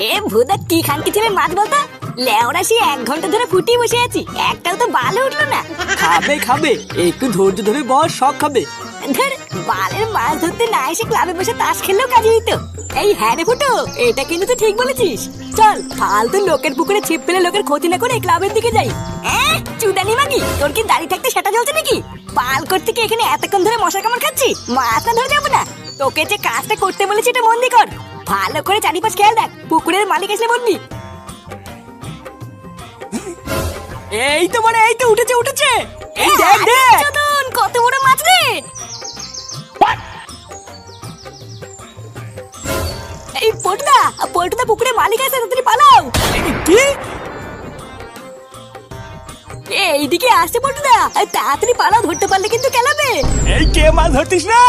এ ভুদা কি খানকি ছেলে মাছ বলতো? লেওরা সে 1 ঘন্টা ধরে ফুটিয়ে বসে আছি, একটাও তো বালে উঠলো না। খাবে খাবে, একটু ধৈর্য ধরে বস, সব খাবে। ধর, বালের মাছ ধরতে না এসে ক্লাবে বসে তাস খেললেও কাজে দিত। এই হ্যাঁ রে ফুটো, এটা কিন্তু তুই ঠিক বলেছিস। চল ফালতু লোকের পুকুরে ছিপ ফেলে লোকের ক্ষতি না করে ক্লাবের দিকে যাই। চুদানি মাগি, তোর কি দাড়ি থাকতে সেটা জ্বলছে নাকি? পাল করতে কি এখানে এতক্ষণ ধরে মশা কামড় খাচ্ছি? মাছ না ধরে যাবো না? তোকে যে কাজটা করতে বলেছি এটা মন দিয়ে কর। ভালো করে চারিপাশ খেয়াল দেখ, পুকুরের মালিক এসে বলবি। এই তো মানে, এই তো উঠেছে উঠেছে, এই দেখ দেখ। চোদন, কত বড় মাছ রে! এই পটুদা, পটুদা পুকুরে মালিক আছে, তাড়াতাড়ি পালাও। কি? এইদিকে আসছে পটুদা, তাড়াতাড়ি পালাও, ধরতে পারলে কিন্তু কেলাবে। এই কে মাছ ধরতিস না?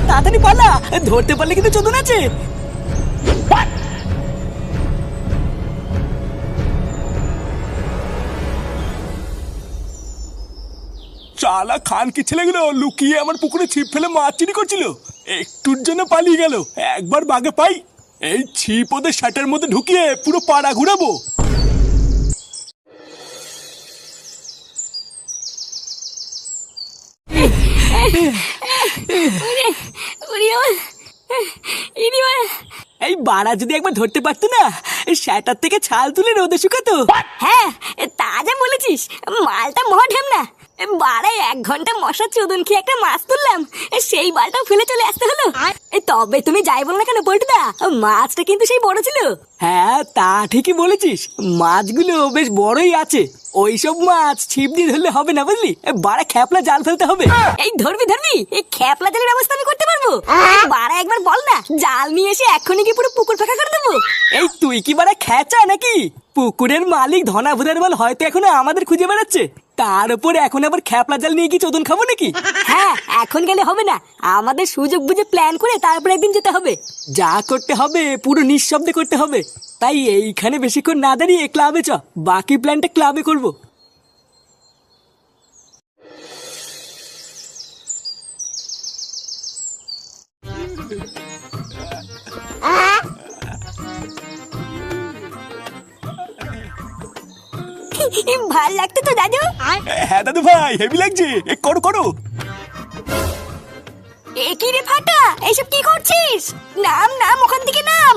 তাড়াতাড়ি পালা, ধরতে পারলে কিন্তু চোদন আছে। চালা খান কি ছেলেগুলো লুকিয়ে আমার পুকুরে ছিপ ফেলে মাছ চুরি করছিল, একটুর জন্য পালিয়ে গেল। একবার বাগে পাই, এই ছিপ ওদের শার্টের মধ্যে ঢুকিয়ে পুরো পাড়া ঘুরাবো। এই বাড়া যদি একবার ধরতে পারতো না, শাটার থেকে ছাল তুলে রোদে শুকাতো। হ্যাঁ, তা যা বলেছিস, মালটা মহাঢেম না। বাড়া 1 ঘন্টা মশা চোদন খেয়ে একটা মাছ তুললাম, সেই বালটাও ফেলে চলে আসতে হলো। তবে তুমি যাই বল না কেন পল্টুদা, মাছটা কিন্তু সেই বড় ছিল। হ্যাঁ তা ঠিকই বলেছিস, মাছগুলো বেশ বড়ই আছে। ওইসব মাছ ছিপ দিয়ে ধরলে হবে না, বুঝলি? বাড়া খ্যাপলা জাল ফেলতে হবে। এই ধরবি ধরবি, এই খেপলা জালের ব্যবস্থা আমি করতে পারবো। বাড়া একবার বল না, জাল নিয়ে এসে এক্ষুনি কি পুরো পুকুর ফাঁকা করে দেবো। এই তুই কি বাড়া খেচা নাকি? পুকুরের মালিক ধনা ভুদার বল হয়তো এখনো আমাদের খুঁজে বেড়াচ্ছে, তার উপর এখন আবার খ্যাপলা জাল নিয়ে কি চোদন খাবো নাকি? হ্যাঁ, এখন গেলে হবে না, আমাদের সুযোগ বুঝে প্ল্যান করে তারপর একদিন যেতে হবে। যা করতে হবে পুরো নিঃশব্দে করতে হবে। তাই এইখানে বেশিক্ষণ না দাঁড়িয়ে ক্লাবে চ, বাকি প্ল্যানটা ক্লাবে করবো। ভাল লাগতো তো দাদু? হ্যাঁ দাদু ভাই, হেভি লাগছে, করো করো। এ কি রে ফাটা, এইসব কি করছিস? নাম নাম, ওখান থেকে নাম।